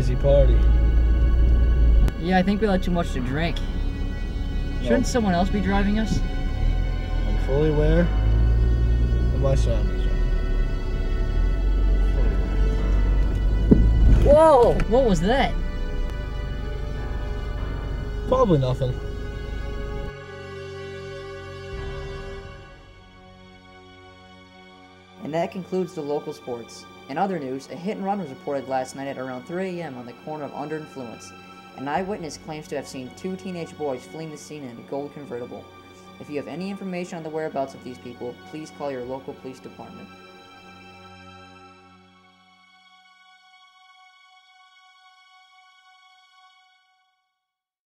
crazy party. Yeah, I think we had too much to drink. Shouldn't someone else be driving us? I'm fully aware of my surroundings. Whoa! What was that? Probably nothing. And that concludes the local sports. In other news, a hit and run was reported last night at around 3 a.m. on the corner of Under Influence. An eyewitness claims to have seen two teenage boys fleeing the scene in a gold convertible. If you have any information on the whereabouts of these people, please call your local police department.